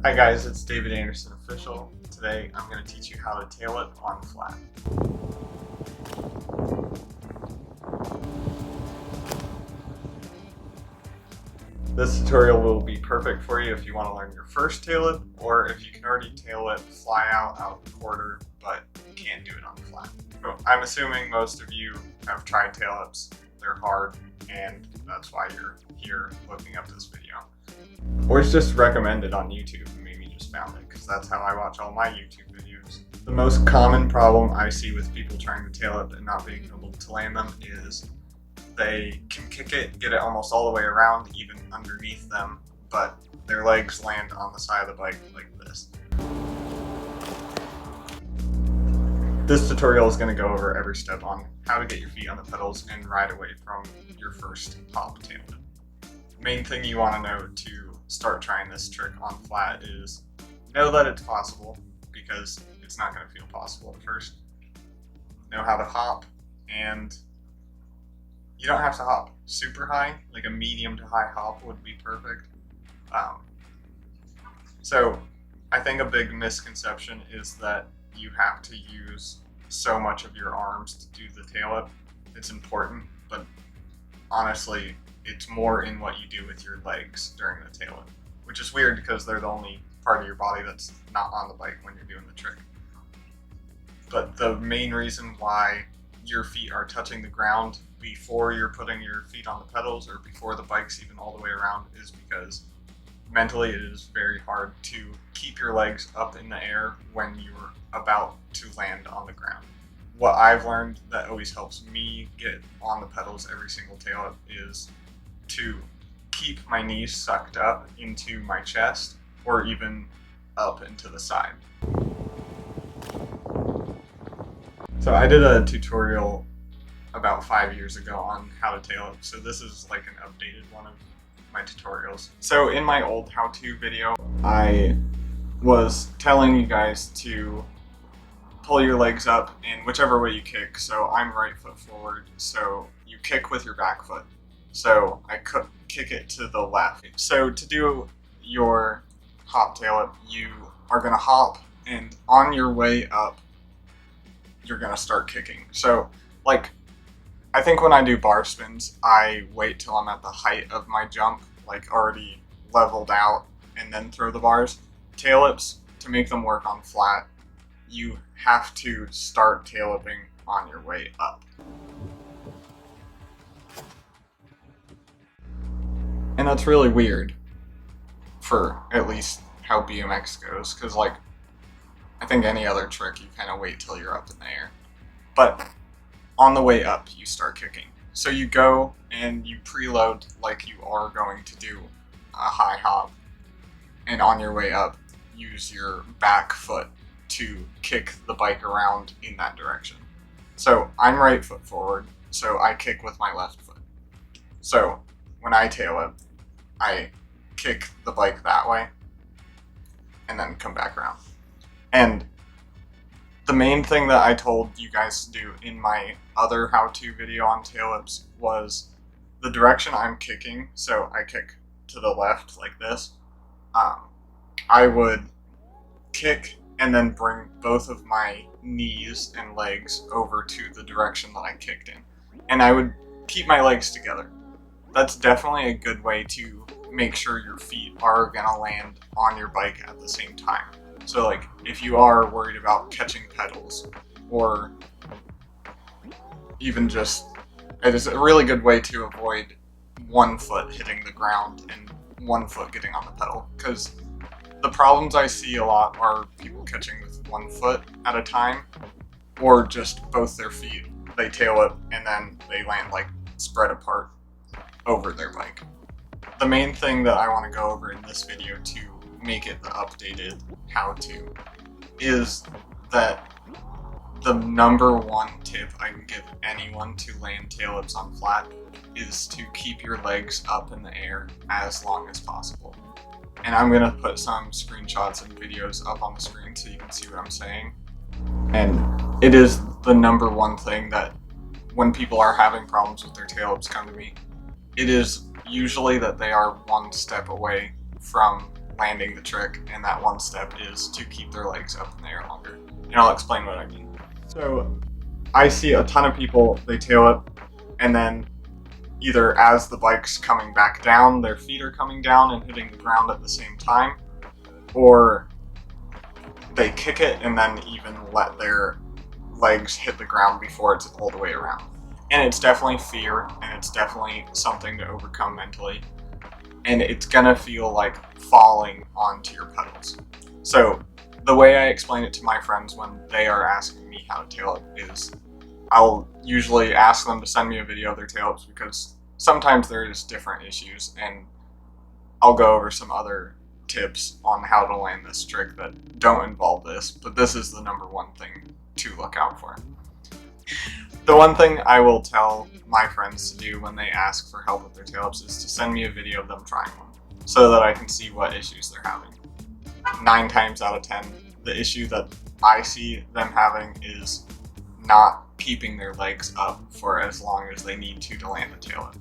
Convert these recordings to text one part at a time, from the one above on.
Hi guys, it's David Anderson Official. Today I'm going to teach you how to tail whip on flat. This tutorial will be perfect for you if you want to learn your first tail whip, or if you can already tail whip fly out the quarter, but you can't do it on flat. So I'm assuming most of you have tried tail whips. They're hard, and that's why you're here looking up this video. Or it's just recommended on YouTube and maybe just found it, because that's how I watch all my YouTube videos. The most common problem I see with people trying to tail whip and not being able to land them is they can kick it, get it almost all the way around, even underneath them, but their legs land on the side of the bike like this. This tutorial is going to go over every step on how to get your feet on the pedals and ride away from your first hop tail whip. The main thing you want to know to start trying this trick on flat is know that it's possible, because it's not going to feel possible at first. Know how to hop, and you don't have to hop super high, like a medium to high hop would be perfect. So I think a big misconception is that you have to use so much of your arms to do the tail whip. It's important, but honestly, it's more in what you do with your legs during the tail whip, which is weird because they're the only part of your body that's not on the bike when you're doing the trick. But the main reason why your feet are touching the ground before you're putting your feet on the pedals, or before the bike's even all the way around, is because mentally it is very hard to keep your legs up in the air when you're about to land on the ground. What I've learned that always helps me get on the pedals every single tail whip is to keep my knees sucked up into my chest, or even up into the side. So I did a tutorial about 5 years ago on how to tail whip, so this is like an updated one of my tutorials. So in my old how-to video, I was telling you guys to pull your legs up in whichever way you kick. So I'm right foot forward, so you kick with your back foot. So I could kick it to the left. So to do your hop tail whip, you are gonna hop, and on your way up, you're gonna start kicking. So like, I think when I do bar spins, I wait till I'm at the height of my jump, like already leveled out, and then throw the bars. Tail whips, to make them work on flat, you have to start tail whipping on your way up. And that's really weird, for at least how BMX goes, because like, I think any other trick you kind of wait till you're up in the air. But on the way up, you start kicking. So you go and you preload like you are going to do a high hop, and on your way up, use your back foot to kick the bike around in that direction. So I'm right foot forward, so I kick with my left foot. So when I tail whip, I kick the bike that way, and then come back around. And the main thing that I told you guys to do in my other how-to video on tail whips was the direction I'm kicking. So I kick to the left like this. I would kick and then bring both of my knees and legs over to the direction that I kicked in. And I would keep my legs together. That's definitely a good way to make sure your feet are gonna land on your bike at the same time. So like, if you are worried about catching pedals, or even just, it is a really good way to avoid one foot hitting the ground and one foot getting on the pedal. Because the problems I see a lot are people catching with one foot at a time, or just both their feet. They tail whip and then they land like spread apart over their bike. The main thing that I want to go over in this video to make it the updated how-to is that the number one tip I can give anyone to land tail whips on flat is to keep your legs up in the air as long as possible. And I'm gonna put some screenshots and videos up on the screen so you can see what I'm saying. And it is the number one thing that when people are having problems with their tail whips come to me, it is usually that they are one step away from landing the trick, and that one step is to keep their legs up in the air longer. And I'll explain what I mean. So I see a ton of people, they tail whip, and then either as the bike's coming back down, their feet are coming down and hitting the ground at the same time, or they kick it and then even let their legs hit the ground before it's all the way around. And it's definitely fear, and it's definitely something to overcome mentally. And it's gonna feel like falling onto your pedals. So the way I explain it to my friends when they are asking me how to tail whip is I'll usually ask them to send me a video of their tail whips, because sometimes there's different issues, and I'll go over some other tips on how to land this trick that don't involve this, but this is the number one thing to look out for. The one thing I will tell my friends to do when they ask for help with their tail whips is to send me a video of them trying one, so that I can see what issues they're having. 9 times out of 10, the issue that I see them having is not keeping their legs up for as long as they need to land the tail whip.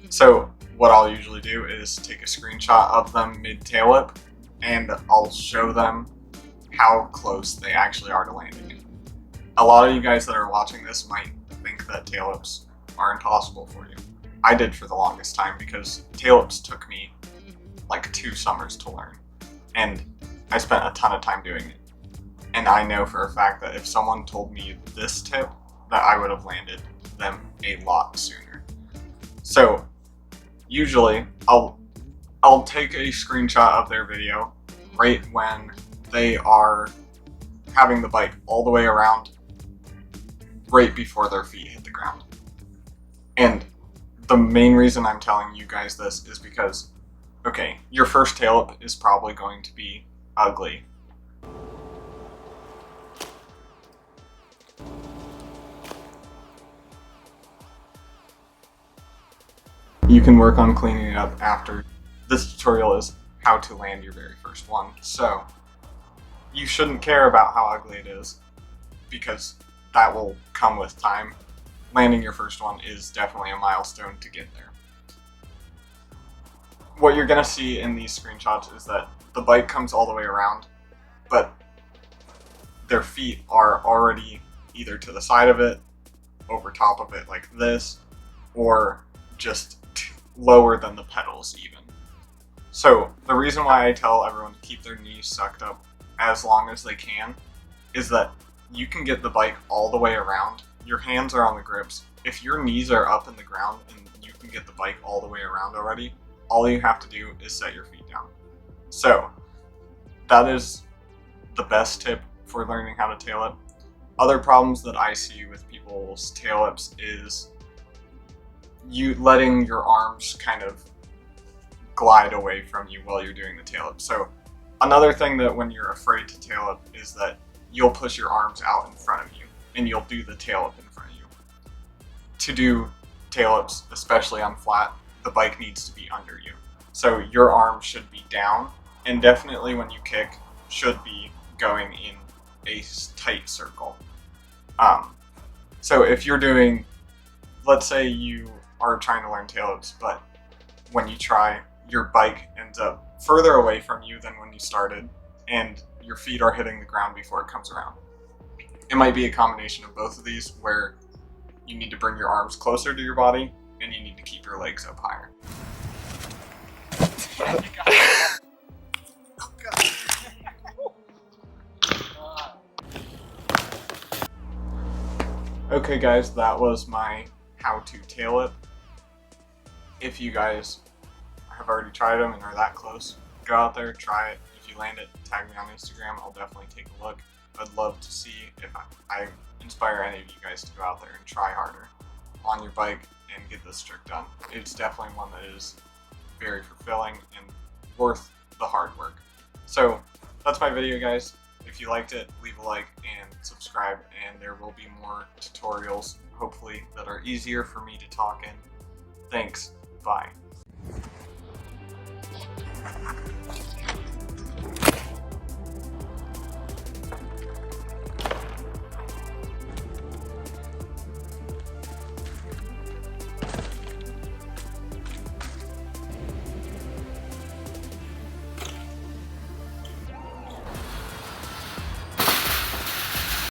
So what I'll usually do is take a screenshot of them mid-tail whip, and I'll show them how close they actually are to landing it. A lot of you guys that are watching this might think that tail whips are impossible for you. I did for the longest time, because tail whips took me like 2 summers to learn, and I spent a ton of time doing it. And I know for a fact that if someone told me this tip, that I would have landed them a lot sooner. So usually I'll take a screenshot of their video right when they are having the bike all the way around, right before their feet hit the ground. And the main reason I'm telling you guys this is because, okay, your first tail whip is probably going to be ugly. You can work on cleaning it up after. This tutorial is how to land your very first one, so you shouldn't care about how ugly it is, because that will come with time. Landing your first one is definitely a milestone to get there. What you're going to see in these screenshots is that the bike comes all the way around, but their feet are already either to the side of it, over top of it like this, or just lower than the pedals even. So the reason why I tell everyone to keep their knees sucked up as long as they can is that you can get the bike all the way around. Your hands are on the grips. If your knees are up in the ground and you can get the bike all the way around already, all you have to do is set your feet down. So that is the best tip for learning how to tail whip. Other problems that I see with people's tail whips is you letting your arms kind of glide away from you while you're doing the tail whip. So another thing that when you're afraid to tail whip is that you'll push your arms out in front of you and you'll do the tail whip in front of you. To do tail whips, especially on flat, the bike needs to be under you. So your arms should be down, and definitely when you kick, should be going in a tight circle. So if you're doing, let's say you are trying to learn tail whips, but when you try, your bike ends up further away from you than when you started, and your feet are hitting the ground before it comes around. It might be a combination of both of these, where you need to bring your arms closer to your body, and you need to keep your legs up higher. Okay guys, that was my how to tail whip. If you guys have already tried them and are that close, go out there, try it. If you land it, tag me on Instagram. I'll definitely take a look. I'd love to see if I inspire any of you guys to go out there and try harder on your bike and get this trick done. It's definitely one that is very fulfilling and worth the hard work. So that's my video, guys. If you liked it, leave a like and subscribe, and there will be more tutorials, hopefully, that are easier for me to talk in. Thanks. Bye.